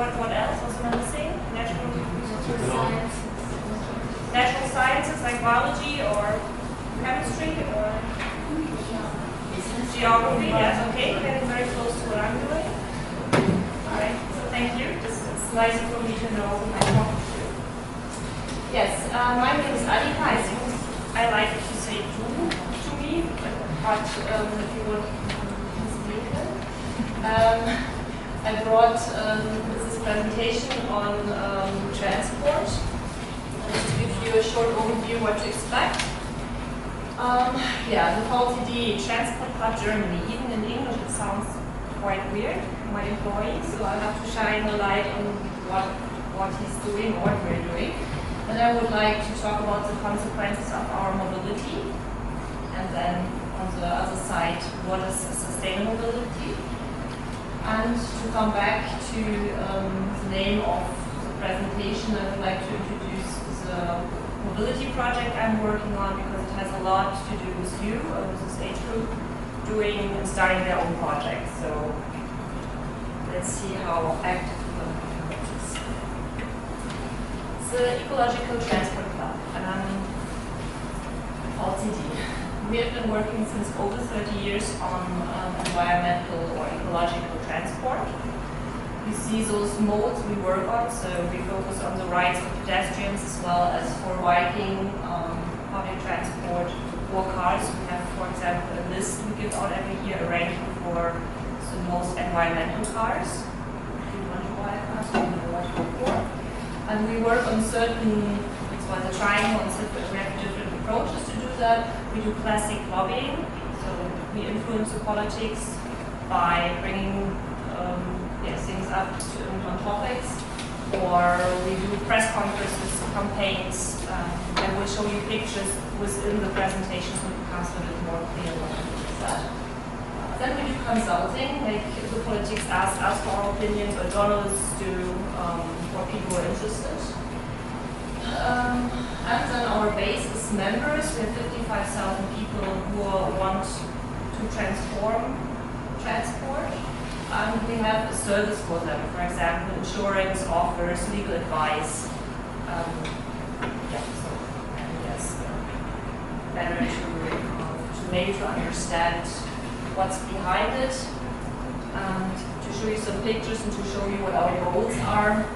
what else? What's another thing? Natural sciences like biology or chemistry or geography. Yes, okay, getting very close to what I'm doing. All right, so thank you. It's nice for me to know who I'm talking to. Yes, my name is Anika. I like to say du to me, but if you would, Ms. Meenken. I brought this presentation on transport. To give you a short overview what to expect. Yeah, the VTD, Transport Club Germany. Even in English it sounds quite weird, my employee, so I have to shine a light on what he's doing, what we're doing. And I would like to talk about the consequences of our mobility. And then on the other side, what is sustainable mobility? And to come back to the name of the presentation, I would like to introduce the mobility project I'm working on because it has a lot to do with you, with this age group, doing and starting their own projects. So let's see how active we are about this. The Ecological Transport Club, VTD. We have been working since over 30 years on environmental or ecological transport. You see those modes we work on, so we focus on the rights of pedestrians as well as for biking, public transport, or cars. We have, for example, a list we give out every year, a ranking for the most environmental cars. If you want to buy a car, so you know what to go for. And we work on certain, it's called the triangle, we have different approaches to do that. We do classic lobbying, so we influence the politics by bringing things up on topics, or we do press conferences, campaigns, and we'll show you pictures within the presentation so it becomes a bit more clear what is that. Then we do consulting, like if the politics ask us for our opinions, or journalists do for people who are interested. And then our base is members. We have 55,000 people who want to transform transport. And we have a service for them, for example, insurance offers, legal advice. Better to maybe to understand what's behind it, and to show you some pictures and to show you what our goals are.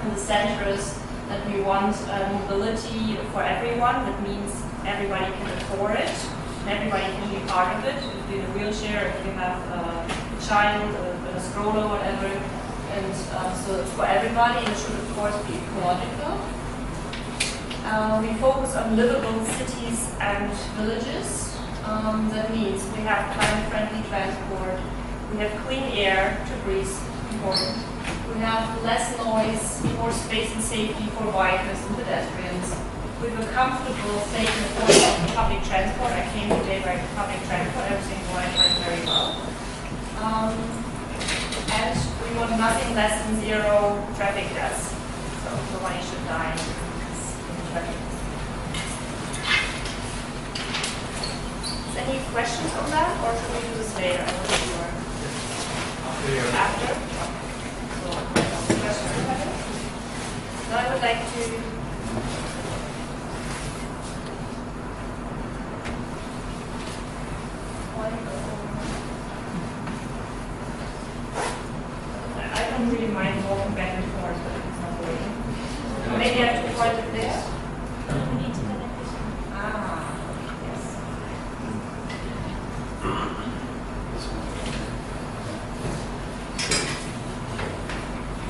And the center is that we want mobility for everyone. That means everybody can afford it, and everybody can be part of it. If you're in a wheelchair, if you have a child, a stroller, whatever, and so it's for everybody, and it should of course be ecological. We focus on livable cities and villages. That means we have climate-friendly transport, we have clean air to breathe, important. We have less noise, more space and safety for bikers and pedestrians. We have a comfortable, safe and affordable public transport. I came today by public transport, everything went very well. And we want nothing less than zero traffic deaths. So nobody should die in traffic. Any questions on that, or should we do this later? I wasn't sure. After? So, questions about it? Now I would like to I don't really mind walking back and forth, but it's not working. Maybe I have to point it there.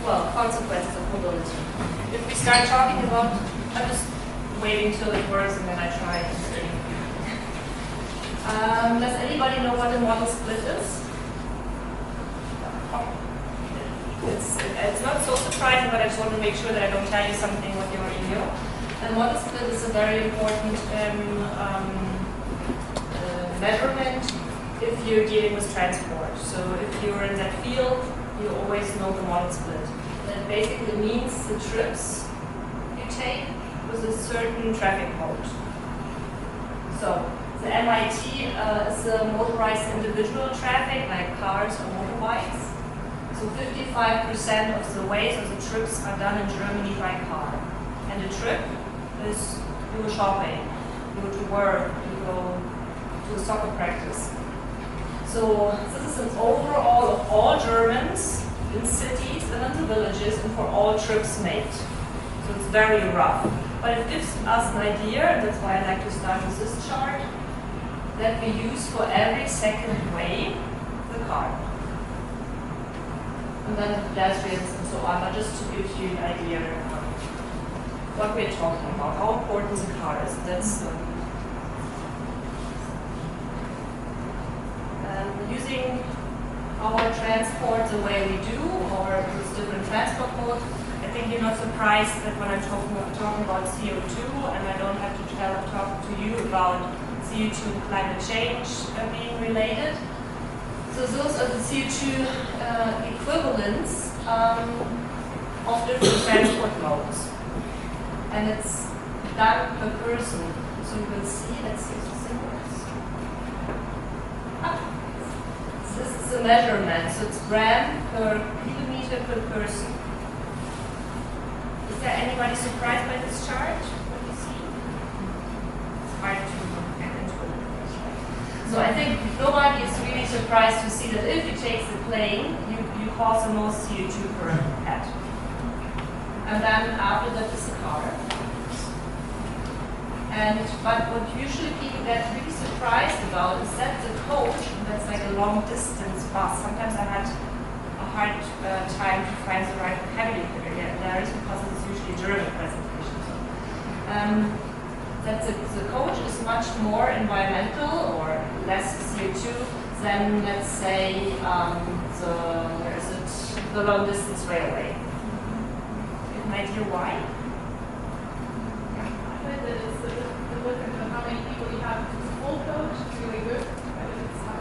Well, consequences of mobility. If we start talking about, I'm just waiting till it works and then I try and see. Does anybody know what a model split is? It's not so surprising, but I just want to make sure that I don't tell you something what you already know. And model split is a very important measurement if you're dealing with transport. So if you're in that field, you always know the model split. That basically means the trips you take with a certain traffic mode. So the MIT is the motorized individual traffic, like cars or motorbikes. So 55% of the ways of the trips are done in Germany by car. And a trip is you go shopping, you go to work, you go to a soccer practice. So this is an overall of all Germans in cities and in the villages and for all trips made. So it's very rough. But it gives us an idea, and that's why I like to start with this chart, that we use for every second way the car. And then the pedestrians and so on, but just to give you an idea of what we're talking about, how important the car is. That's using our transport the way we do, or with different transport modes. I think you're not surprised that when I'm talking about CO2, and I don't have to talk to you about CO2 climate change being related. So those are the CO2 equivalents of different transport modes. And it's done per person. So you will see, let's see the symbols. This is a measurement, so it's gram per kilometer per person. Is there anybody surprised by this chart? What do you see? It's hard to get into it. So I think nobody is really surprised to see that if you take the plane, you cause the most CO2 per head. And then after that is the car. But what usually people get really surprised about is that the coach, that's like a long distance bus. Sometimes I had a hard time to find the right vocabulary there is because it's usually a German presentation. That the coach is much more environmental or less CO2 than, let's say, the long distance railway. You have an idea why? Look at how many people you have in the full coach, it's really good, but it's not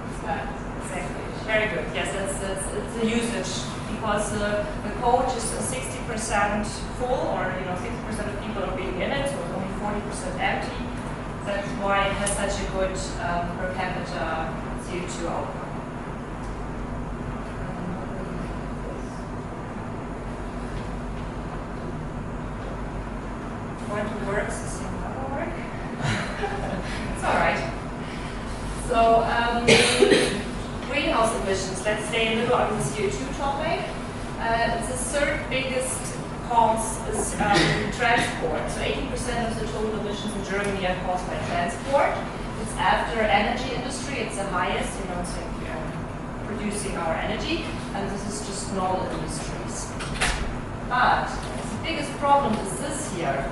it's bad. Exactly. Very good. Yes, it's the usage, because the coach is 60% full, or 60% of people are being in it, so it's only 40% empty. That's why it has such a good per capita CO2 outcome. Going to work, it's all right. So, greenhouse emissions. Let's stay a little on the CO2 topic. The third biggest cause is transport. So 80% of the total emissions in Germany are caused by transport. It's after energy industry. It's the highest, it's producing our energy, and this is just normal industries. But the biggest problem is this here.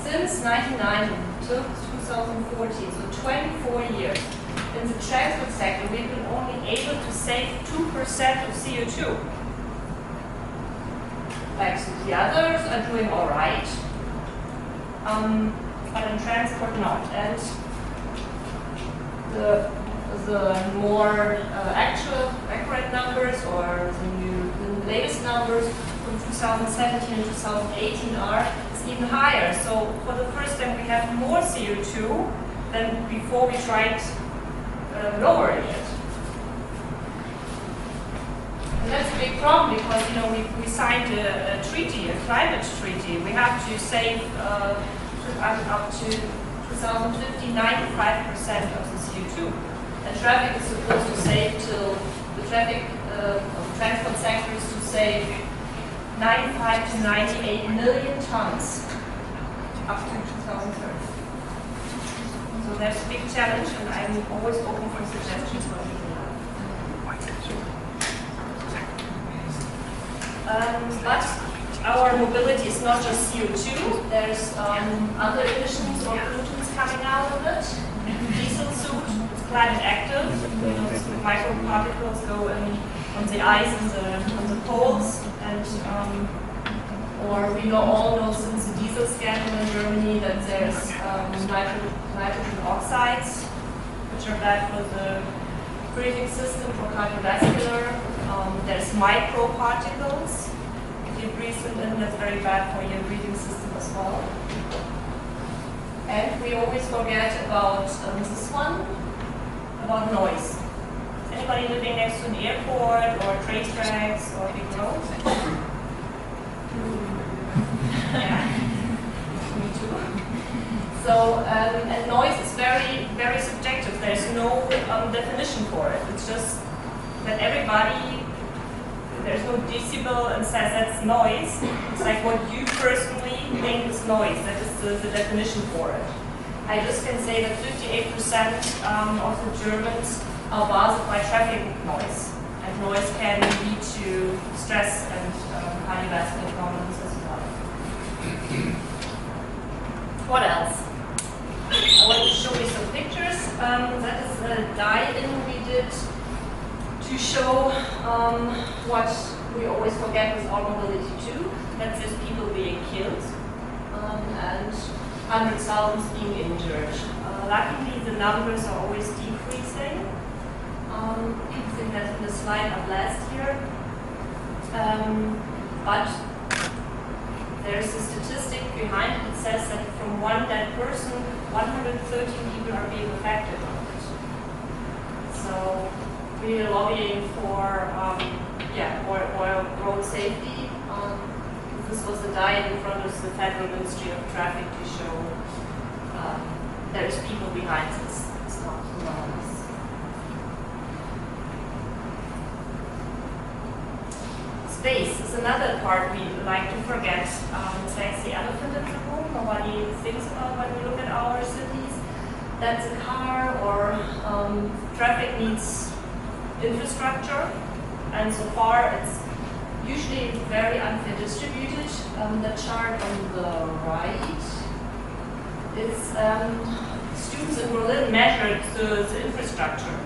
Since 1990 to 2014, so 24 years, in the transport sector, we've been only able to save 2% of CO2. Like, so the others are doing all right, but in transport not. And the more accurate numbers, or the latest numbers from 2017 and 2018 are even higher. So for the first time, we have more CO2 than before we tried lowering it. And that's a big problem because we signed a treaty, a climate treaty. We have to save up to 2050 95% of the CO2. And traffic is supposed to save till the transport sector is to save 95 to 98 million tons up to 2030. So that's a big challenge, and I'm always open for suggestions for people. But our mobility is not just CO2. There's other emissions or pollutants coming out of it. Diesel suit, it's climate active. Microparticles go in on the ice and on the poles, and or we all know since the diesel scandal in Germany that there's nitrogen oxides, which are bad for the breathing system, for cardiovascular. There's microparticles. If you breathe them in, that's very bad for your breathing system as well. And we always forget about this one, about noise. Anybody living next to an airport or train tracks or big roads? Yeah, me too. So, and noise is very, very subjective. There's no definition for it. It's just that everybody, there's no decibel and says that's noise. It's like what you personally think is noise. That is the definition for it. I just can say that 58% of the Germans are bothered by traffic noise. And noise can lead to stress and cardiovascular problems as well. What else? I want to show you some pictures. That is a die-in we did to show what we always forget with automobility too. That's just people being killed and hundreds of thousands being injured. Luckily, the numbers are always decreasing. I think that's in the slide of last year. But there's a statistic behind it that says that from one dead person, 113 people are being affected on it. So we're lobbying for road safety. This was a die in front of the Federal Ministry of Traffic to show there's people behind this. It's not anonymous. Space is another part we like to forget. It's like the elephant in the room. Nobody thinks about when we look at our cities. That's a car or traffic needs infrastructure, and so far it's usually very unfair distributed. The chart on the right is students in Berlin measured the infrastructure.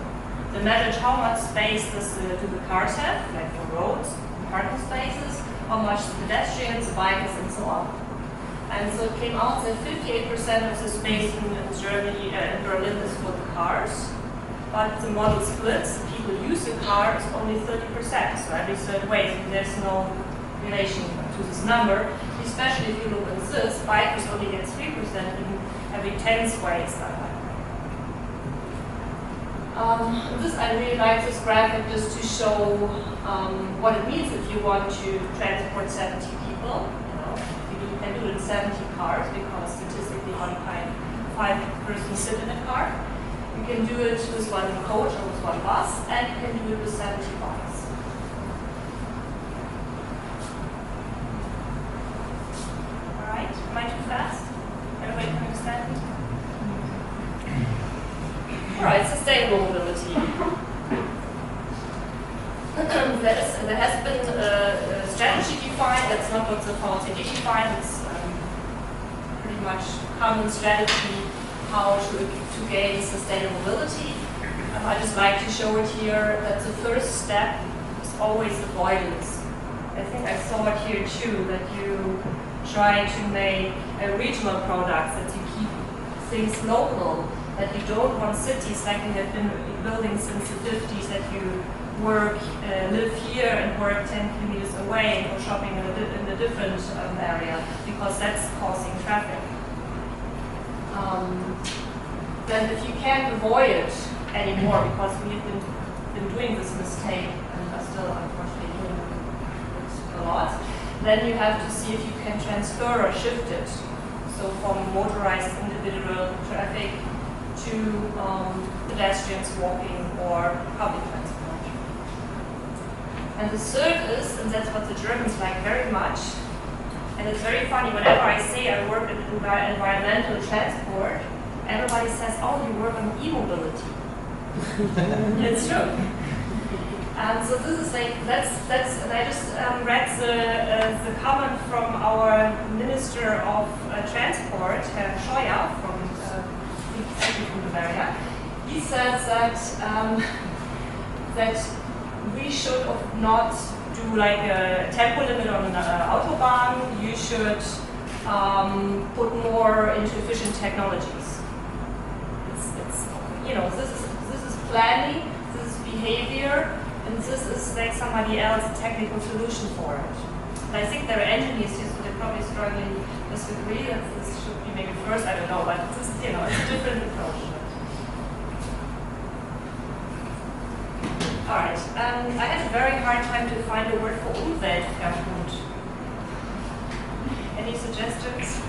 They measured how much space do the cars have, like for roads, parking spaces, how much the pedestrians, bikes, and so on. And so it came out that 58% of the space in Germany, in Berlin, is for the cars. But the model splits, the people use the car is only 30%, so every third way, so there's no relation to this number, especially if you look at this, bikers only get 3%, and every 10th way is that way. I really like this graphic just to show what it means if you want to transport 70 people. You can do it in 70 cars, because statistically 5 persons sit in a car. You can do it with one coach or with one bus, and you can do it with 70 bikes. Alright, am I too fast? Everybody can understand? Alright, sustainable mobility. There has been a strategy defined. That's not what the VTD defined. It's pretty much common strategy how to gain sustainable mobility. I just like to show it here that the first step is always avoidance. I think I saw it here too, that you try to make regional products, that you keep things local, that you don't want cities like we have been building since the 50s, that you live here and work 10 kilometers away and go shopping in a different area, because that's causing traffic. Then if you can't avoid it anymore, because we have been doing this mistake and are still unfortunately doing it a lot, then you have to see if you can transfer or shift it. So from motorized individual traffic to pedestrians walking or public transport. And the third is, and that's what the Germans like very much, and it's very funny, whenever I say I work in environmental transport, everybody says, oh, you work on e-mobility. It's true. So this is like, and I just read the comment from our Minister of Transport, Herr Scheuer, from Bavaria. He says that we should not do like a tempo limit on an autobahn. You should put more into efficient technologies. It's this is planning, this is behavior, and this is like somebody else a technical solution for it. And I think there are engineers here, so they're probably strongly disagree that this should be maybe first. I don't know, but this is, it's a different approach. Alright, I had a very hard time to find a word for Umweltverbund. Any suggestions?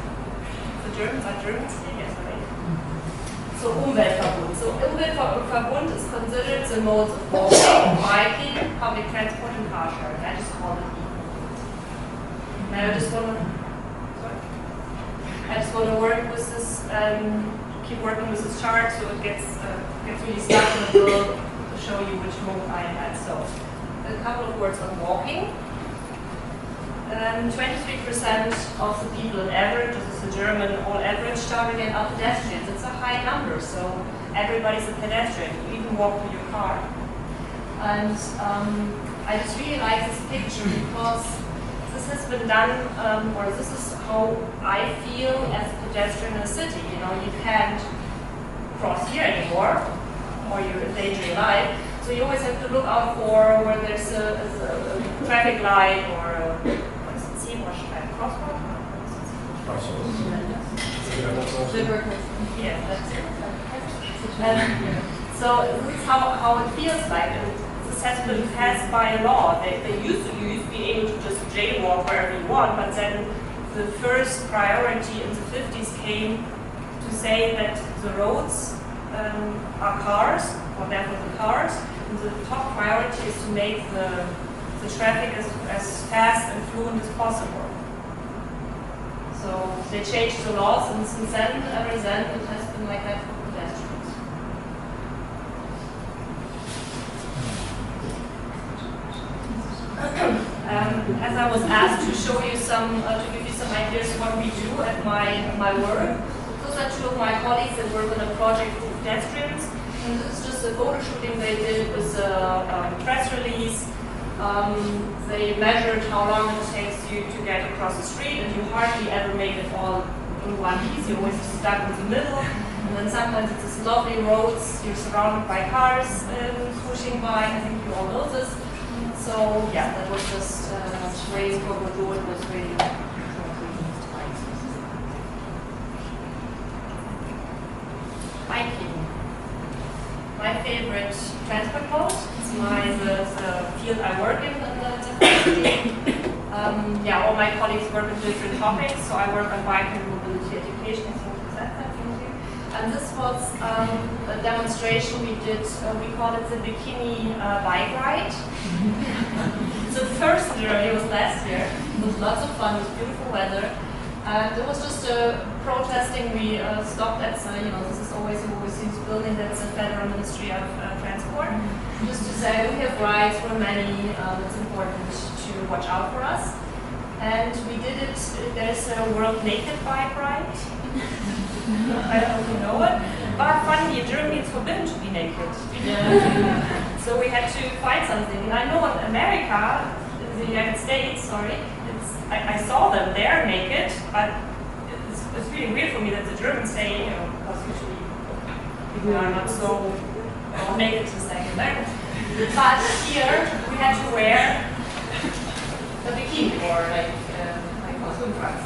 The Germans are Germans here? Yes, right. So Umweltverbund. So Umweltverbund is considered the modes of walking, biking, public transport, and car sharing. I just call it E. Now I just want to work with this, keep working with this chart so it gets really stuck and it will show you which mode I had. So a couple of words on walking. 23% of the people on average, this is the German all average target, are pedestrians. It's a high number, so everybody's a pedestrian. You even walk with your car. And I just really like this picture because this has been done, or this is how I feel as a pedestrian in a city. You know, you can't cross here anymore, or you're endangering your life. So you always have to look out for where there's a traffic light or a crosswalk. Yeah, that's it. So this is how it feels like. This has been passed by law. They used to be able to just jaywalk wherever you want, but then the first priority in the 50s came to say that the roads are cars, or therefore the cars, and the top priority is to make the traffic as fast and fluent as possible. So they changed the laws, and since then, ever then, it has been like that for pedestrians. As I was asked to show you to give you some ideas of what we do at my work, those are two of my colleagues that work on a project for pedestrians. And this is just a photo shooting they did with a press release. They measured how long it takes you to get across the street, and you hardly ever make it all in one piece. You're always stuck in the middle, and then sometimes it's these lovely roads. You're surrounded by cars pushing by. I think you all know this. So yeah, that was just ways what we're doing was really biking. My favorite transport mode. It's the field I work in the university. Yeah, all my colleagues work on different topics, so I work on bike and mobility education. And this was a demonstration we did. We call it the bikini bike ride. So the first Germany was last year. It was lots of fun. It was beautiful weather. And it was just protesting. We stopped at, this is always you always see this building that's the Federal Ministry of Transport. Just to say we have rights for many. It's important to watch out for us. And we did it. There's a World Naked Bike Ride. I don't know if you know it, but funny, in Germany it's forbidden to be naked. Yeah. So we had to find something. And I know in America, in the United States, I saw them there naked, but it's really weird for me that the Germans say, because usually people are not so naked to say there. But here we had to wear a bikini or like swim trunks.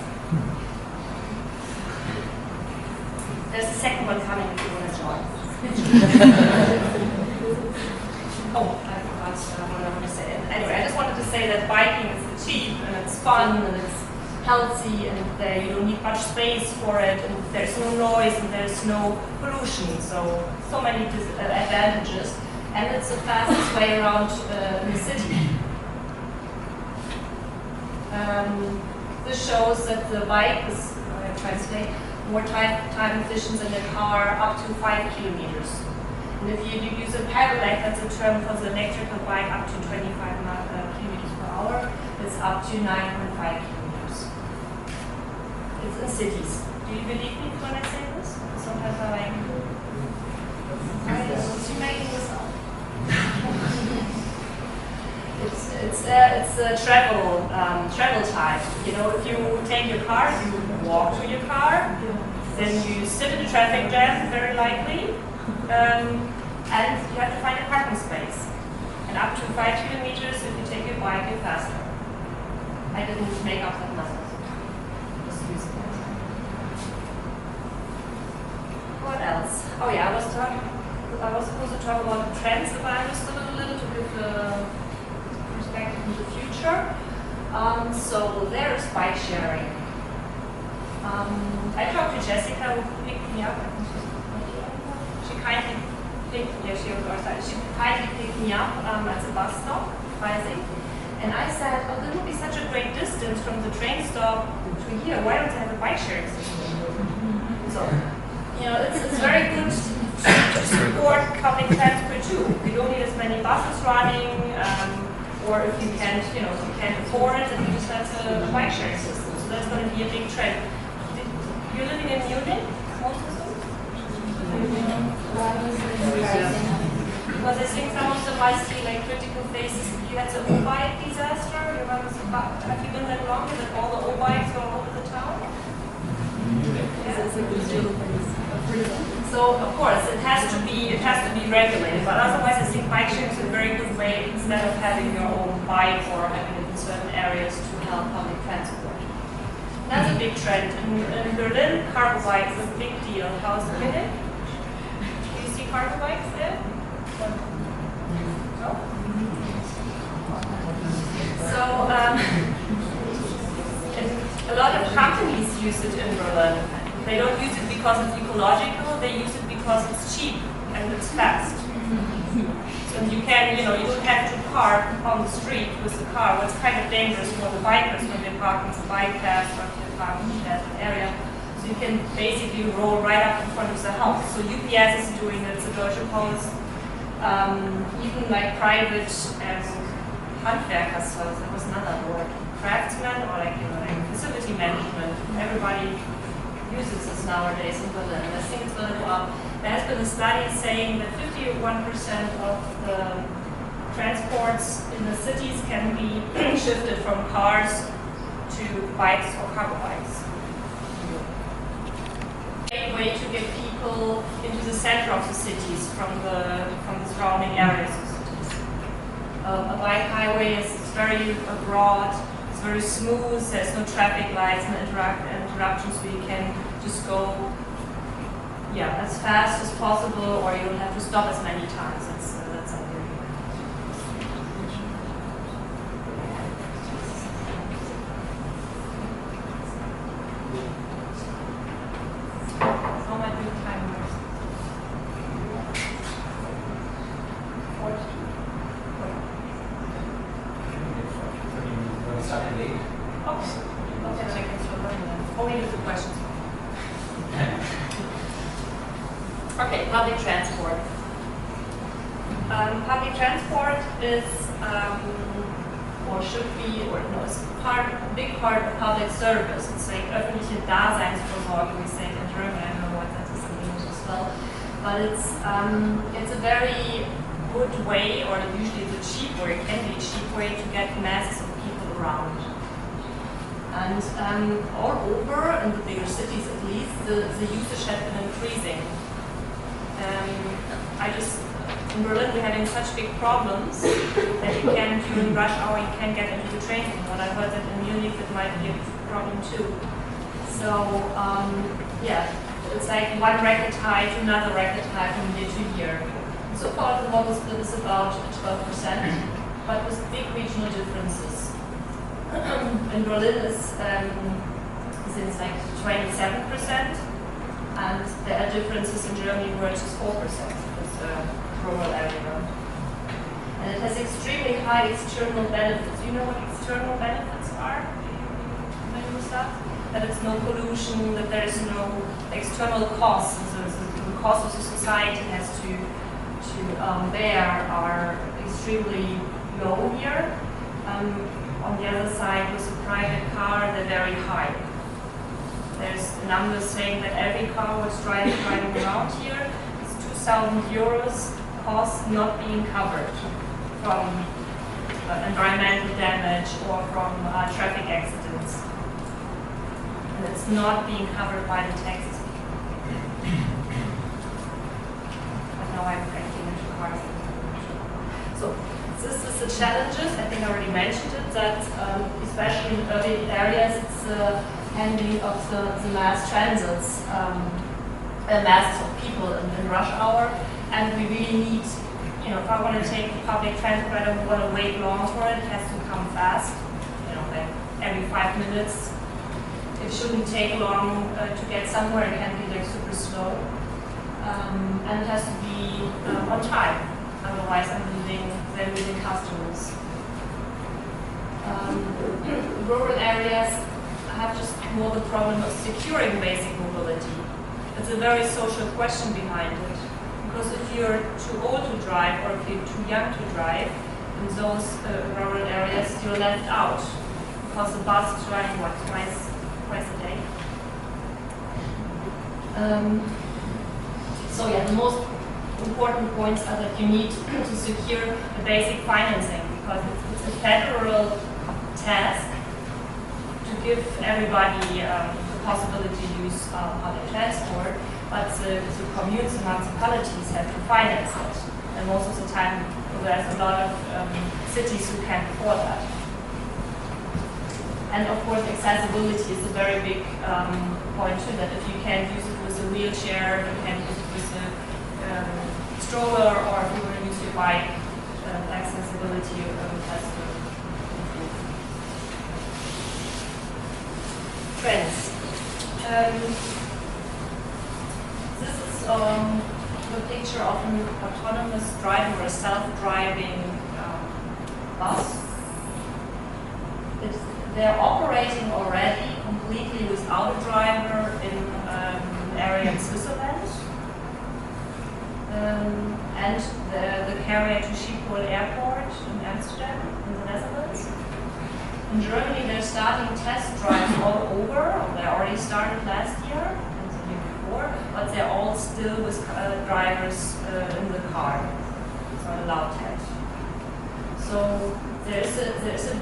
There's a second one coming if you want to join. Oh, I forgot what I wanted to say. Anyway, I just wanted to say that biking is cheap and it's fun and it's healthy and you don't need much space for it and there's no noise and there's no pollution. So many advantages. And it's the fastest way around the city. This shows that the bike is, translate, more time efficient than the car, up to 5 kilometers. And if you use a pedelec, that's a term for the electrical bike, up to 25 kilometers per hour, it's up to 9.5 kilometers. It's in cities. Do you believe me when I say this? Sometimes I'm like, you're making this up. It's a travel time. If you take your car, you walk to your car, then you sit in a traffic jam, very likely, and you have to find a parking space. And up to 5 kilometers, if you take your bike, you're faster. I didn't make up that number. Just using it. What else? Oh yeah, I was talking. I was supposed to talk about trends, if I understood it a little, to give the perspective in the future. So there's bike sharing. I talked to Jessica, who picked me up. She kindly picked me up at the bus stop, Freising. And I said, oh, this would be such a great distance from the train stop to here. Why don't they have a bike sharing system? So, you know, it's very good to support public transport too. You don't need as many buses running, or if you can't, if you can't afford it, then you just have a bike sharing system. So that's going to be a big trend. You're living in Munich, most of them? Because I think some of them I see like critical phases. You had the O-bike disaster. You remember have you been that long that all the O-bikes were all over the town? Yeah. So of course it has to be regulated, but otherwise I think bike sharing is a very good way instead of having your own bike or having it in certain areas to help public transport. That's a big trend. In Berlin, cargo bikes is a big deal. How's it in it? Do you see cargo bikes there? No? So, a lot of companies use it in Berlin. They don't use it because it's ecological, they use it because it's cheap and it's fast. So you can, you don't have to park on the street with the car. What's kind of dangerous for the bikers when they park in the bike path or if they park in that area. So you can basically roll right up in front of the house. So UPS is doing it, the Deutsche Post, even like private Handwerkersservice, that was another word, craftsmen or like facility management. Everybody uses this nowadays in Berlin. I think it's going to go up. There has been a study saying that 51% of the transports in the cities can be shifted from cars to bikes or cargo bikes. A way to get people into the center of the cities from the surrounding areas of cities. A bike highway is very broad, it's very smooth, there's no traffic lights, no interruptions, so you can just go as fast as possible, or you don't have to stop as many times. That's something. How much do time? Okay, public transport. Public transport is, or should be, or no, it's a big part of public service. It's like öffentliche Daseinsvorsorge, we say in German. I don't know what that is in English as well. But it's a very good way, or usually it's a cheap way, it can be a cheap way to get masses of people around. And all over, in the bigger cities at least, the usage has been increasing. In Berlin we're having such big problems that during rush hour you can't get into the train. But I heard that in Munich it might be a problem too. So it's like one record high to another record high from year to year. So far the model split is about 12%, but with big regional differences. In Berlin it's like 27%. And there are differences in Germany where it's just 4%. It's a rural area. And it has extremely high external benefits. Do you know what external benefits are? Familiar with that? That it's no pollution, that there is no external costs. So the costs of the society has to bear are extremely low here. On the other side, with a private car, they're very high. There's numbers saying that every car was driving around here is 2,000 euros cost not being covered from environmental damage or from traffic accidents. And it's not being covered by the taxes. But now I'm cranking into cars. So this is the challenges. I think I already mentioned it, that especially in urban areas, it's handling of the mass transits, masses of people in rush hour, And we really need, if I want to take public transport, I don't want to wait long for it. It has to come fast, like every 5 minutes. It shouldn't take long to get somewhere. It can be like super slow. And it has to be on time. Otherwise, they're losing customers. Rural areas have just more the problem of securing basic mobility. It's a very social question behind it. Because if you're too old to drive or if you're too young to drive, in those rural areas, you're left out. Because the bus is running, twice a day. So yeah, the most important points are that you need to secure the basic financing, because it's a federal task to give everybody the possibility to use public transport, but the communes and municipalities have to finance it. And most of the time, there's a lot of cities who can't afford that. And of course, accessibility is a very big point too, that if you can't use it with a wheelchair, you can't use it with a stroller, or if you want to use your bike, accessibility has to improve. Trends. This is the picture of an autonomous driving or a self-driving bus. They're operating already completely without a driver in an area in Switzerland. And the carrier to Schiphol Airport in Amsterdam, in the Netherlands. In Germany, they're starting test drives all over, or they already started last year and the year before, but they're all still with drivers in the car. It's not allowed yet. So there's a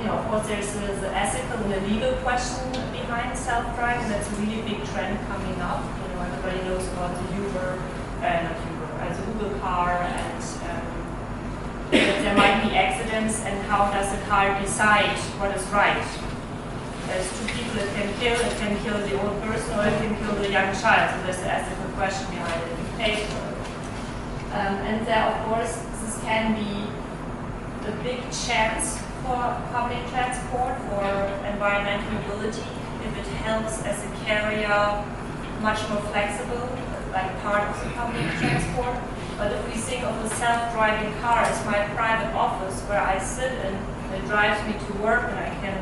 of course, there's the ethical and the legal question behind self-driving. That's a really big trend coming up. Everybody knows about the the Google car, and there might be accidents, and how does the car decide what is right? There's two people it can kill the old person, or it can kill the young child. So there's the ethical question behind it. Who pays for it? And there, of course, this can be a big chance for public transport, for environmental mobility, if it helps as a carrier much more flexible, like part of the public transport. But if we think of a self-driving car as my private office where I sit and it drives me to work, and I can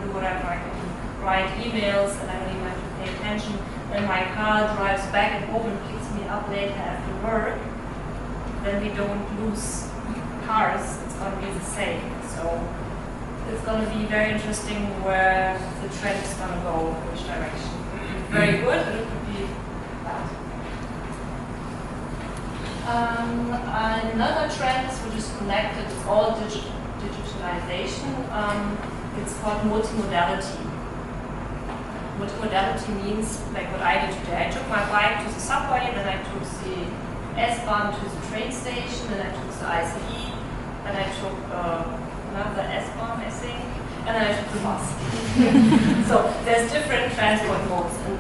do whatever, I can write emails and I don't even have to pay attention. Then my car drives back and home and picks me up later after work. Then we don't lose cars. It's going to be the same. So it's going to be very interesting where the trend is going to go, which direction. It could be very good, or it could be bad. Another trend which is connected is all digitalization. It's called multimodality. Multimodality means like what I did today. I took my bike to the subway, then I took the S-Bahn to the train station, then I took the ICE, then I took another S-Bahn, I think, and then I took the bus. So there's different transport modes, and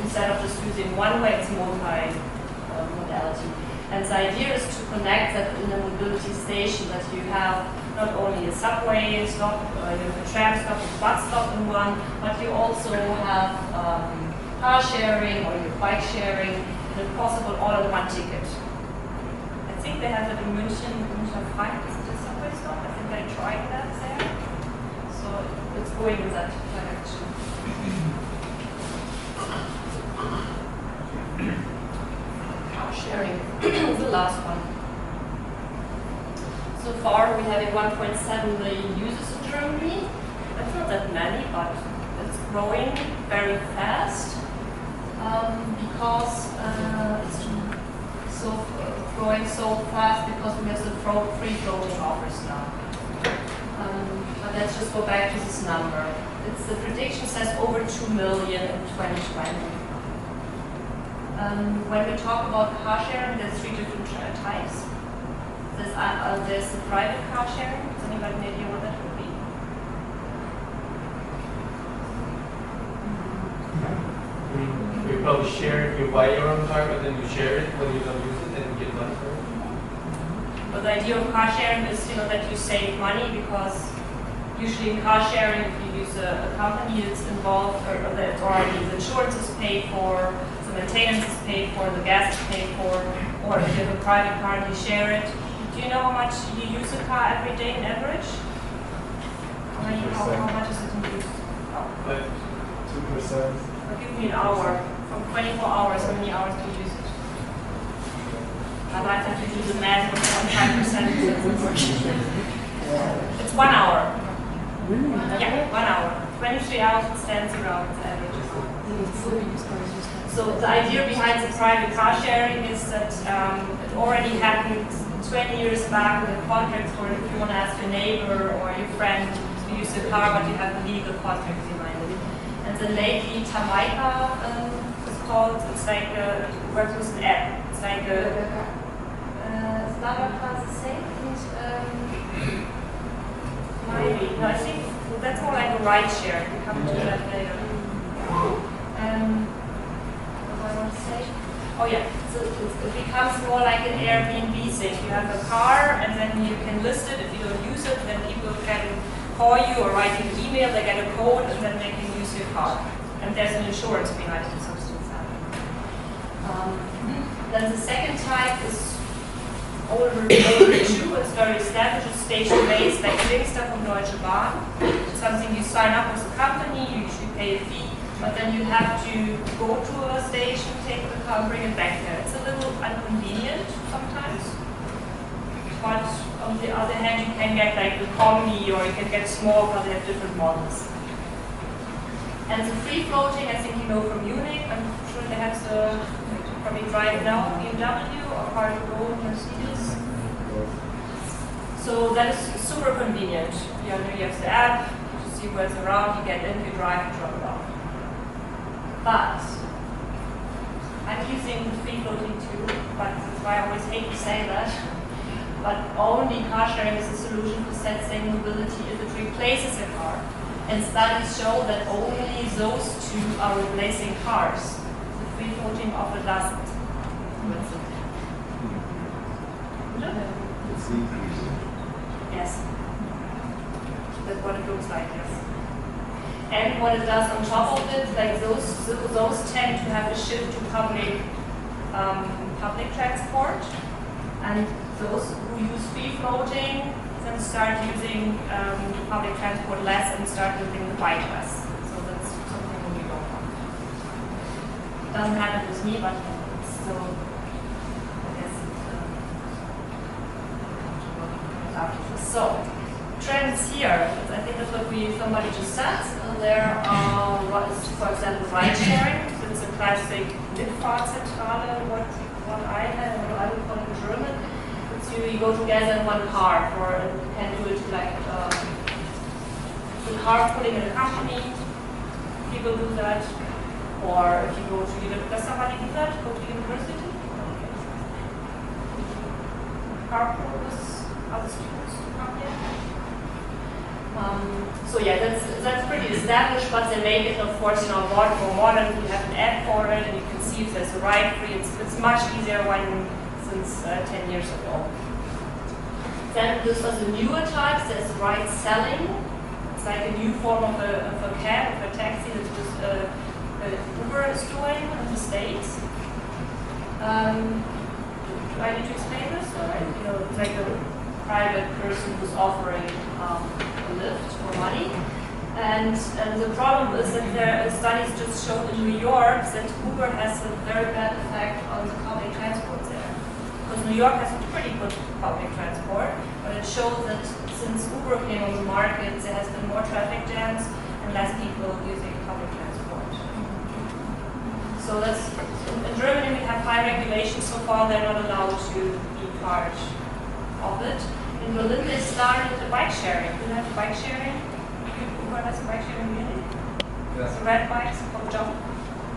instead of just using one way, it's multi-modality. And the idea is to connect that in a mobility station, that you have not only a subway stop, you have a tram stop, a bus stop in one, but you also have car sharing or your bike sharing, and if possible, all in one ticket. I think they have it in München Freising. I think I tried that there. So it's going in that direction. Car sharing, the last one. So far, we're having 1.7 million users in Germany. That's not that many, but it's growing very fast because it's growing so fast because we have the free floating offers now. But let's just go back to this number. The prediction says over 2 million in 2020. When we talk about car sharing, there's three different types. There's the private car sharing. Does anybody have any idea what that would be? We probably share, you buy your own car, but then you share it when you don't use it and you get money for it? But the idea of car sharing is, that you save money, because usually in car sharing, if you use a company that's involved, or that already the insurance is paid for, the maintenance is paid for, the gas is paid for, or if you have a private car and you share it. Do you know how much you use a car every day in average? How much is it in use? Oh. Like 2%. Give me an hour. From 24 hours, how many hours do you use it? I might have to do the math of 5%. It's 1 hour. Yeah, 1 hour. 23 hours it stands around the average. So the idea behind the private car sharing is that it already happened 20 years back with the contracts where if you want to ask your neighbor or your friend to use the car, but you have a legal contract behind it. And then lately Jamaica is called, it's like works with an app. It's like a the same. Maybe. No, I think that's more like a ride share. We come to that later. What do I want to say? Oh yeah, so it becomes more like an Airbnb thing. You have a car and then you can list it. If you don't use it, then people can call you or write you an email, they get a code and then they can use your car. And there's an insurance behind it, so then the second type is older too. It's very established, it's station-based, like Dingster from Deutsche Bahn. It's something you sign up with a company, you usually pay a fee, but then you have to go to a station, take the car, and bring it back there. It's a little inconvenient sometimes, but on the other hand, you can get like the combi, or you can get small because they have different models. And the free floating, I think you know from Munich. I'm sure they have the, probably drive now, BMW or Car to Go, Mercedes. So that is super convenient. You have the app, you see where it's around, you get in, you drive, you drop it off. But I'm using the free floating too, but that's why I always hate to say that. But only car sharing is a solution for sustainable mobility if it replaces a car. And studies show that only those two are replacing cars. The free floating offer doesn't. Yes. That's what it looks like, yes. And what it does on top of it, like those tend to have a shift to public transport, and those who use free floating then start using public transport less and start using the bike less. So that's something we don't want. Doesn't happen with me, but still, I guess So, trends here. I think that's what somebody just said. There are, for example, ride sharing. So it's a classic Mitfahrzentrale, what I had, what I would call it in German. You go together in one car, or you can do it like the carpooling in a company. People do that, or if you go to university, does somebody do that? Go to university? Carpool with other students to come here. So yeah, that's pretty established, but they make it, of course, more modern. You have an app for it, and you can see if there's a ride free. It's much easier since 10 years ago. Then this was a newer type, there's ride selling. It's like a new form of a cab, of a taxi that just Uber is doing in the States. Do I need to explain this? It's like a private person who's offering a lift for money. And the problem is that studies just showed in New York that Uber has a very bad effect on the public transport there. Because New York has a pretty good public transport, but it shows that since Uber came on the market, there has been more traffic jams and less people using public transport. So that's, in Germany we have high regulations so far, they're not allowed to be part of it. In Berlin they started the bike sharing. Do you have bike sharing? Uber has a bike sharing in Munich? Yeah. So red bikes for jump?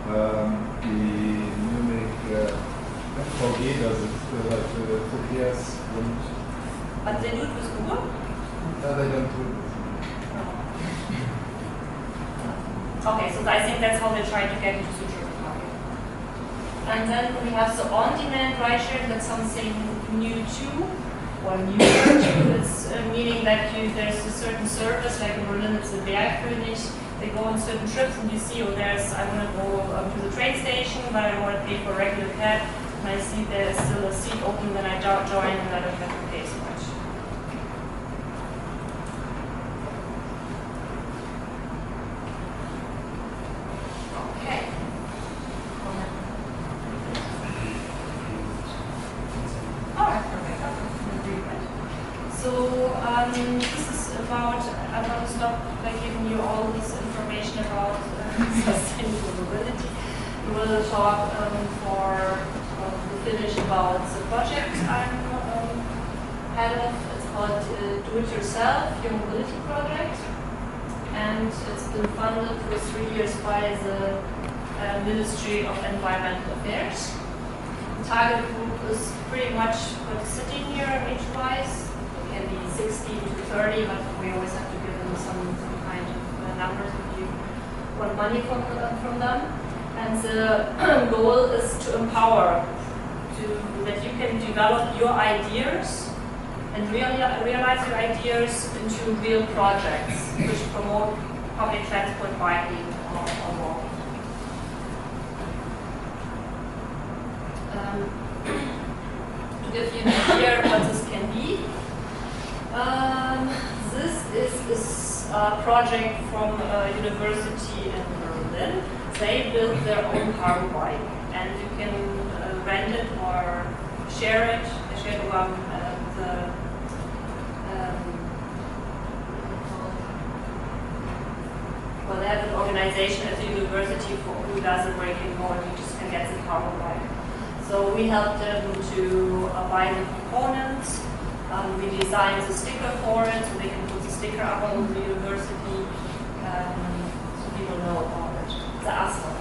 Die Munich VG does it, like the Verkehrsclub. But they do it with Uber? No, they don't do it. Okay, so I think that's how they try to get into the German market. And then we have the on-demand ride sharing. That's something new too, or newer too. It's meaning that there's a certain service, like in Berlin, it's the Bergkönig. They go on certain trips, and you see, oh, I want to go to the train station, but I don't want to pay for a regular cab. And I see there's still a seat open, then I join, and I don't have to pay so much. Okay. So this is about, I'm going to stop by giving you all this information about sustainable mobility. We will talk finish about the project I'm head of. It's called Do It Yourself, Your Mobility Project. And it's been funded for 3 years by the Ministry of Environmental Affairs. The target group is pretty much what's sitting here age-wise. Can be 16 to 30, but we always have to give them some kind of numbers if you want money from them. And the goal is to empower, that you can develop your ideas and realize your ideas into real projects which promote public transport widely or more. To give you an idea what this can be, this is a project from a university in Berlin. They built their own cargo bike, and you can rent it or share it. They share they have an organization at the university who does it where you can go and you just can get the cargo bike. So we helped them to buy the components. We designed the sticker for it, so they can put the sticker up on the university, so people know about it. The asphalt.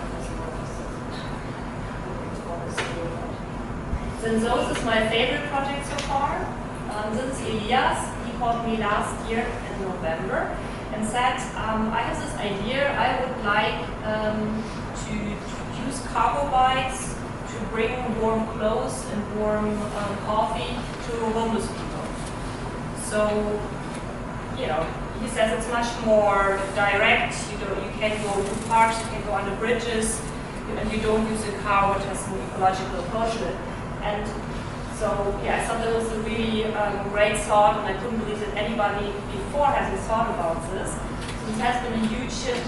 Since those is my favorite project so far. This is Elias. He called me last year in November and said, I have this idea. I would like to use cargo bikes to bring warm clothes and warm coffee to homeless people. So, he says it's much more direct. You can go to parks, you can go under bridges, and you don't use a car which has an ecological approach to it. And so, I thought that was a really great thought, and I couldn't believe that anybody before hasn't thought about this. So it has been a huge shift.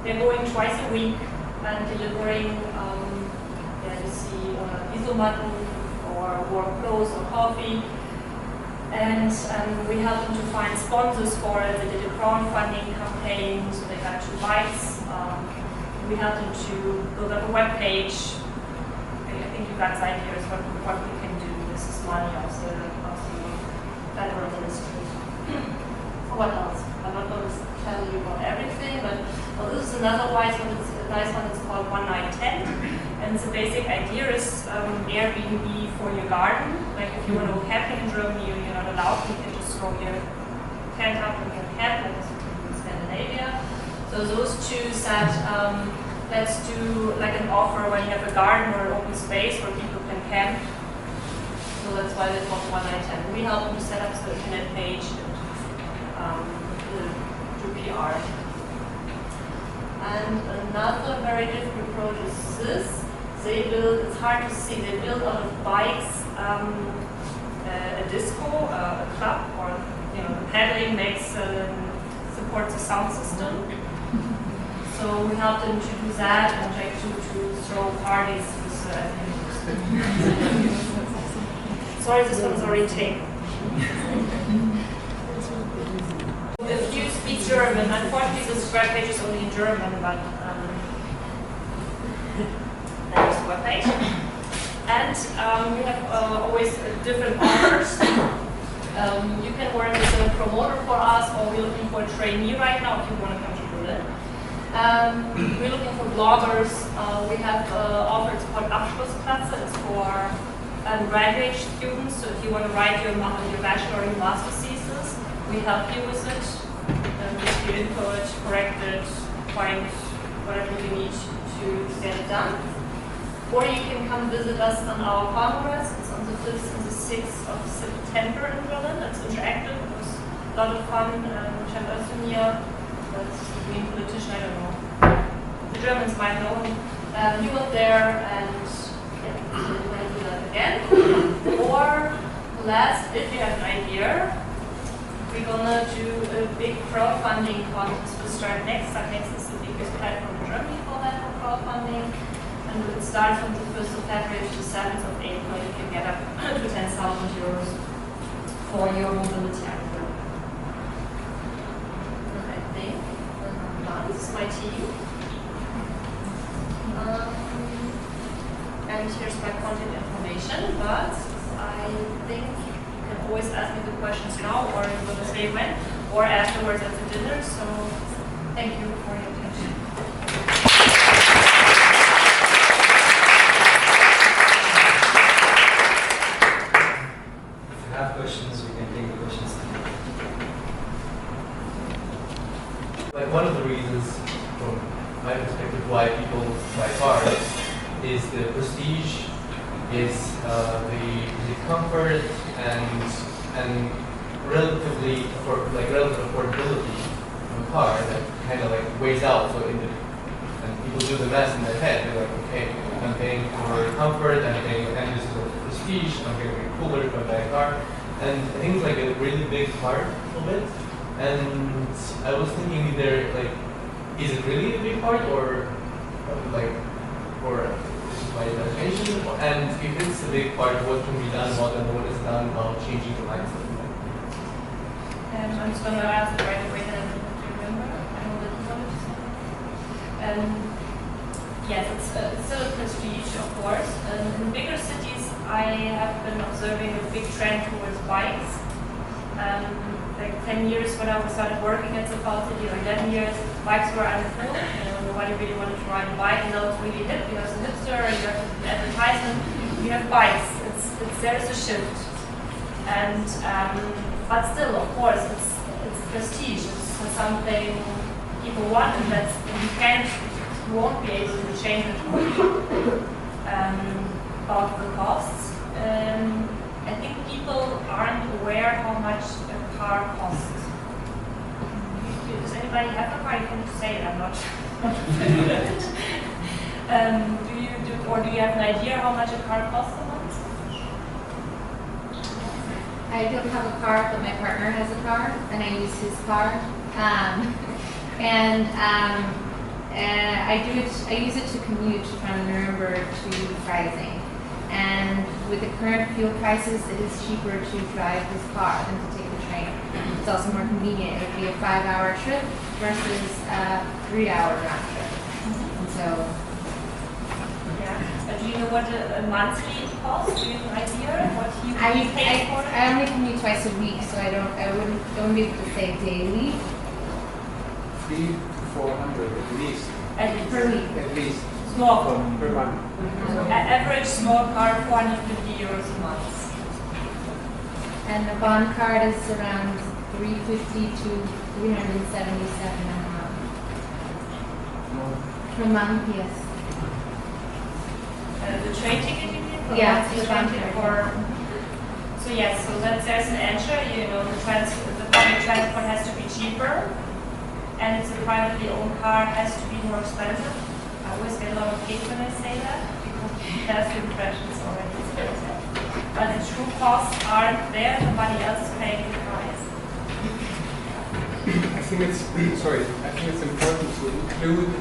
They're going twice a week and delivering, you see, isomatten or warm clothes or coffee. And we helped them to find sponsors for it. They did a crowdfunding campaign, so they got 2 bikes. We helped them to build up a web page. I think you got ideas what we can do. This is money of the federal ministry. What else? I'm not going to tell you about everything, but this is another nice one. It's called One Night Tent, and the basic idea is Airbnb for your garden. Like if you want to go camping in Germany, you're not allowed. You can just throw your tent up and can camp, like in Scandinavia. So those 2 said, let's do like an offer when you have a garden or an open space where people can camp. So that's why they called One Night Tent. We help them to set up the internet page and do PR. And another very different approach is this. They build, it's hard to see, they build out of bikes a disco, a club, or the pedaling supports the sound system. So we helped them to do that and try to throw parties with Sorry, this one's already taken. If you speak German, unfortunately this web page is only in German, but there's the web page. And we have always different offers. You can work as a promoter for us, or we're looking for a trainee right now if you want to come to Berlin. We're looking for bloggers. We have offers called Abschlussplätze. It's for graduate students. So if you want to write your bachelor or your master thesis, we help you with it. Give you input, correct it, find whatever you need to to get it done. Or you can come visit us on our Congress. It's on the 5th and the 6th of September in Berlin. It's interactive. It was a lot of fun. Richard Özdemir, that's the green politician, I don't know. The Germans might know him. He was there, and yeah, so we're going to do that again. Or last, if you have an idea, we're going to do a big crowdfunding contest. We'll start next. Next is the biggest platform in Germany for that for crowdfunding. And we'll start from the 1st of February to the 7th of April. You can get up to 10,000 euros for your mobility actor. And I think this is my team. And here's my contact information, but I think you can always ask me the questions now, or you're going to say when, or afterwards at the dinner. So thank you for your attention. If you have questions, we can take the questions. Like one of the reasons, from my perspective, why people buy cars is the prestige, is the comfort and relative affordability of a car that kind of like weighs out. So and people do the math in their head. They're like, okay, I'm paying for comfort, and this is a prestige. I'm going to be cooler if I buy a car, and I think it's like a really big part of it. And I was thinking either like, is it really a big part, or is it my imagination? And if it's a big part, what can be done about it, and what is done about changing the mindset? I'm just going to ask right away that I don't remember. I know that you wanted to say. Yes, it's still a prestige, of course. In bigger cities, I have been observing a big trend towards bikes. Like 10 years when I started working at the city, or 11 years, bikes were uncool. Nobody really wanted to ride a bike, and now it's really hip. You have the hipster, and you have the advertisement. You have bikes. There is a shift, and but still, of course, it's prestige. It's something people want, and you won't be able to change it about the costs. I think people aren't aware how much a car costs. Does anybody have a car? You can say it. I'm not do you have an idea how much a car costs a month? I don't have a car, but my partner has a car, and I use his car. I use it to commute from Nuremberg to Freising. And with the current fuel prices, it is cheaper to drive his car than to take the train. It's also more convenient. It would be a 5-hour trip versus a 3-hour round trip. And so, yeah. Do you know what a monthly costs? Do you have an idea what he would pay for it? I only commute twice a week, so I wouldn't be able to say daily. 300 to 400 at least. Per week. At least. Small. Per month. Average small car, 450 euros a month. And the bond card is around 350 to 377 a month. Per month, yes. The train ticket, you mean? Yeah, the the train bond ticket card. So yes, so there's an answer. The public transport has to be cheaper, and it's a privately owned car has to be more expensive. I always get a lot of hate when I say that, because that's the impression it's already expensive. But the true costs aren't there, somebody else is paying the price. I think it's important to include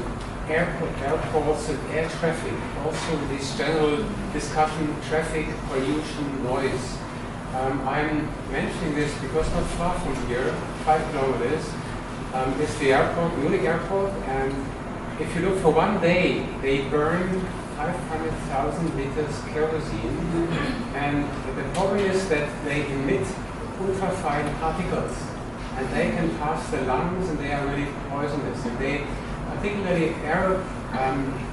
airports and air traffic, also this general discussion, traffic, pollution, noise. I'm mentioning this because not far from here, 5 kilometers, is the airport, Munich airport, and if you look for one day, they burn 500,000 liters kerosene, and the problem is that they emit ultrafine particles, and they can pass the lungs, and they are really poisonous. And they, particularly air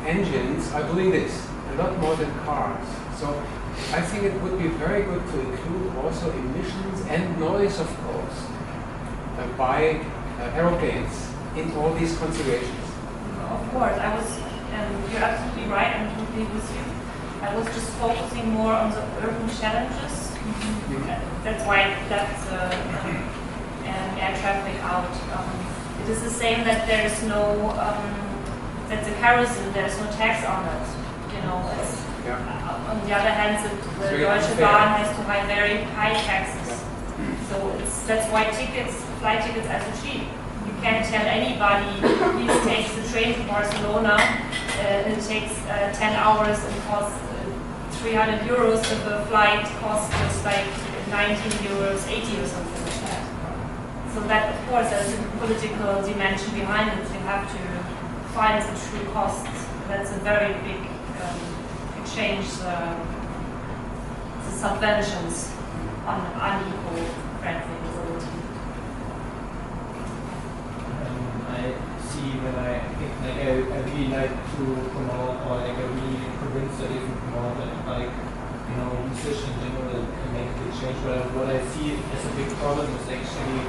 engines, are doing this a lot more than cars. So I think it would be very good to include also emissions and noise, of course, by aeroplanes in all these considerations. Of course, I was You're absolutely right, I'm totally with you. I was just focusing more on the urban challenges. That's why that's air traffic out. It is the same that there's no, that the kerosene, there's no tax on it. You know, it's, on the other hand, the Deutsche Bahn has to pay very high taxes. So that's why flight tickets are so cheap. You can't tell anybody, please take the train to Barcelona, it takes 10 hours and costs 300 euros, if the flight costs just like 19 euros, 80 or something like that. So that, of course, there's a political dimension behind it. You have to find the true costs. That's a very big change, the subventions on unequal friendly mobility. I see when I think like I really like to promote, or like I really convinced that if you promote that like, you know, research in general can make a big change. But what I see as a big problem is actually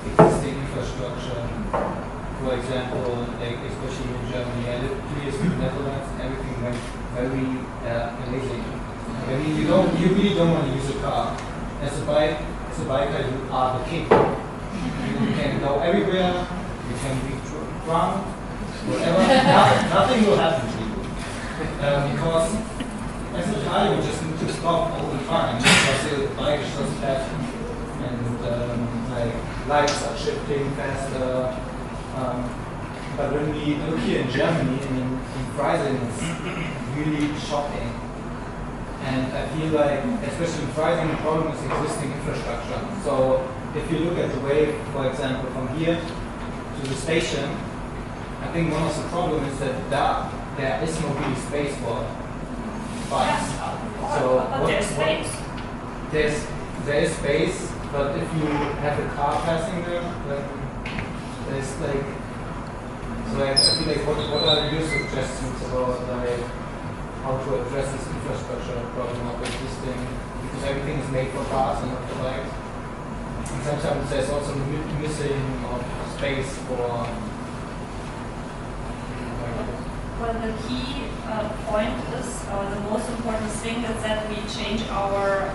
existing infrastructure. For example, like especially in Germany, I lived 2 years in the Netherlands, and everything went very amazing. I mean, you really don't want to use a car. As a biker, you are the king. You can go everywhere. You can be drunk, whatever. Nothing will happen to you because as a car, you just need to stop all the time because the bike is just fast and like lights are shifting faster. But when we look here in Germany, in Freising, it's really shocking. And I feel like, especially in Freising, the problem is existing infrastructure. So if you look at the way, for example, from here to the station, I think one of the problems is that there is no really space for bikes. So there is space, but if you have a car passing there, then there's like, so I feel like what are your suggestions about like how to address this infrastructure problem of existing, because everything is made for cars and not for bikes. And sometimes there's also missing of space for. Well, the key point is, or the most important thing is that we change our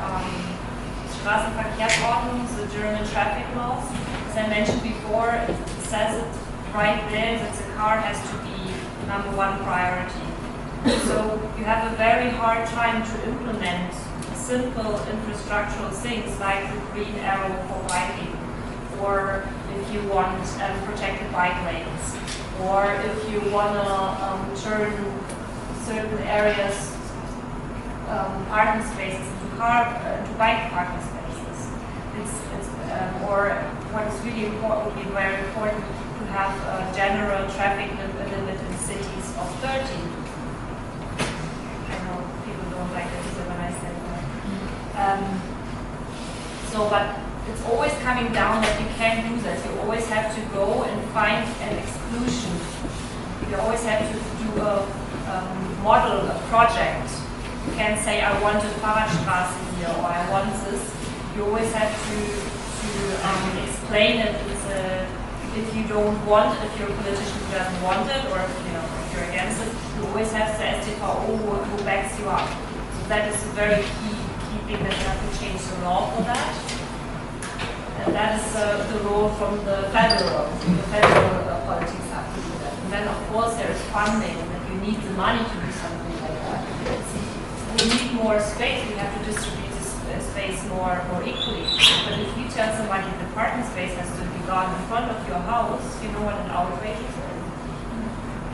Straßenverkehrsordnung, the German traffic laws. As I mentioned before, it says it right there that the car has to be #1 priority. So you have a very hard time to implement simple infrastructural things like the green arrow for biking, or if you want protected bike lanes, or if you want to turn certain areas, parking spaces into bike parking spaces. Or what is really important, would be very important to have a general traffic limit in cities of 30. Like this when I said that. But it's always coming down that you can't do that. You always have to go and find an exclusion. You always have to do a model, a project. You can't say, I want a Fahrradstraße here, or I want this. You always have to explain it. If you don't want it, if your politician doesn't want it, or if you're against it, you always have the STVO who backs you up. That is a very key thing that you have to change the law for that. And that is the role from the federal politics have to do that. And then of course there is funding, that you need the money to do something like that. We need more space, we have to distribute this space more equally. But if you tell somebody the parking space has to be gone in front of your house, you know what an outrage is?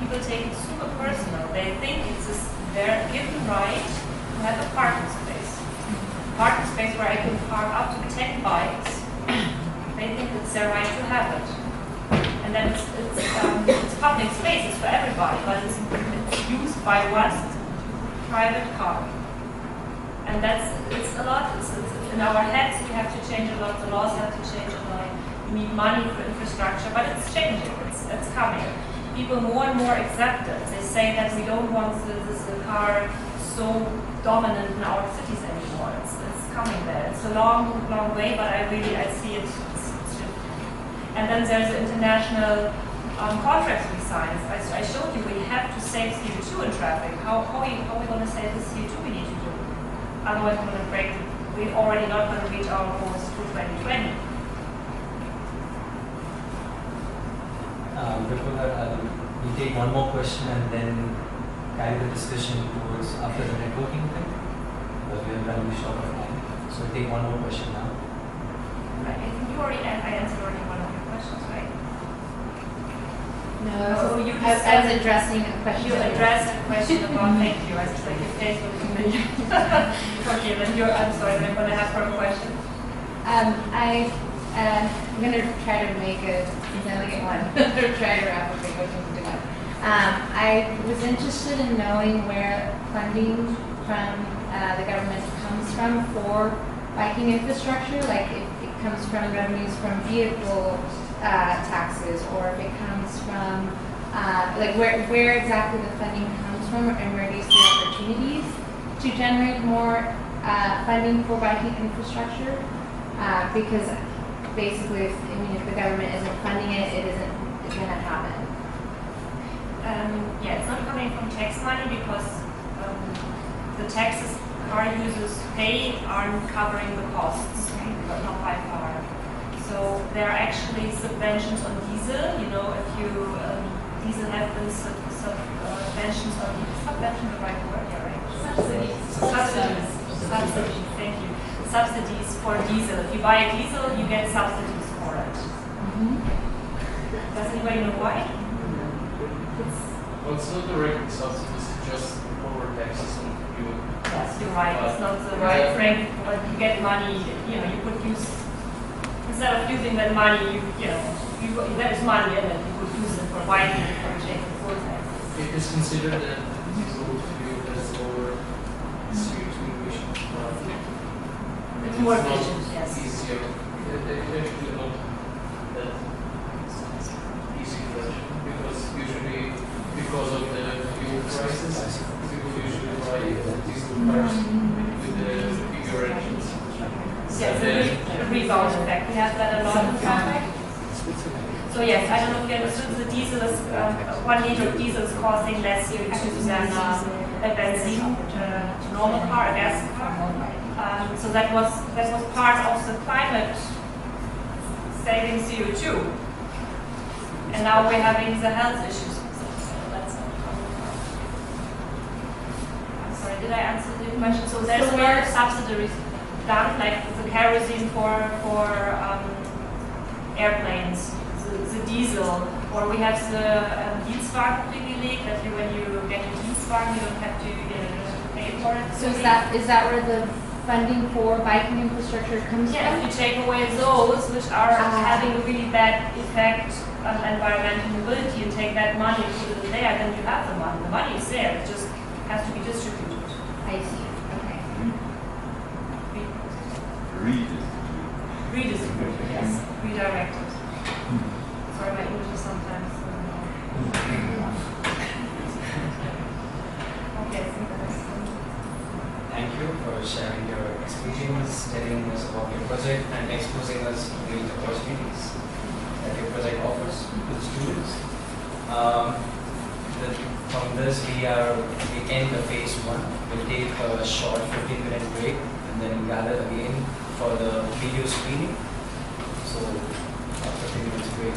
People take it super personal. They think it's their given right have a parking space where I can park up to 10 bikes. They think it's their right to have it, and then it's public space, it's for everybody, but it's used by one private car, and it's a lot. It's in our heads. We have to change a lot. The laws have to change a lot. We need money for infrastructure, but it's changing. It's coming. People more and more accept it. They say that we don't want the car so dominant in our cities anymore. It's coming there. It's a long way, but I see it. And then there's the international contracts we sign. I showed you we have to save CO2 in traffic. How are we going to save the CO2 we need to do? Otherwise we're going to break, we're already not going to reach our goals through 2020. Before that, we take one more question and then carry the discussion towards after the networking thing. Because we are going to be short of time. So we take one more question now. I think you already, I answered already one of your questions, right? No, So you I was addressing a question. You addressed a question about, thank you, I was like, your face was familiar. Okay, then I'm sorry, then I'm going to have her question. I'm going to try to make a, since I only get one, or try to wrap up the question into one. I was interested in knowing where funding from the government comes from for biking infrastructure, like if it comes from revenues from vehicle taxes, or if it comes from, like where exactly the funding comes from, and where do you see opportunities to generate more funding for biking infrastructure? Because basically, if the government isn't funding it, it's going to happen. Yeah, it's not coming from tax money because the taxes car users pay aren't covering the costs, but not by far. So there are actually subventions on diesel. You know, if you diesel have been subventions on subvention the right word, yeah, right? Subsidies. Thank you. Subsidies for diesel. If you buy a diesel, you get subsidies for it. Does anybody know why? Well, it's not direct subsidies, it's just lower taxes on fuel. Yes, you're right. It's not the right frame, but you get money. You know, you could use instead of using that money, there is money in it. You could use it for buying it for changing fuel taxes. It is considered that diesel fuel has lower CO2 emissions. It's more efficient, yes. Easier. They're actually not that easy because usually because of the fuel prices, people usually buy diesel cars with the bigger engines. Yes, the rebound effect. We have that a lot in traffic. So yes, I don't know if you understood, the diesel is, 1 liter of diesel is causing less CO2 than a benzene, normal car, a gas car. So that was part of the climate saving CO2. And now we're having the health issues. So that's I'm sorry, did I answer the question? So there's where subsidies done, like the kerosene for airplanes, the diesel, or we have the Dienstwagenprivileg, that when you get a Dienstwagen, you don't have to pay for it. So is that where the funding for biking infrastructure comes Yeah, from? if you take away those which are having a really bad effect on environmental mobility and take that money and put it there, then you have the money. The money is there, it just has to be distributed. I see. Okay. Redistributed, yes. Redirected. Sorry, my English is sometimes. Okay, I think that's. Thank you for sharing your experience, telling us about your project, and exposing us to the opportunities that your project offers to the students. From this, we end the phase 1. We'll take a short 15-minute break and then gather again for the video screening. So, 15 minutes break.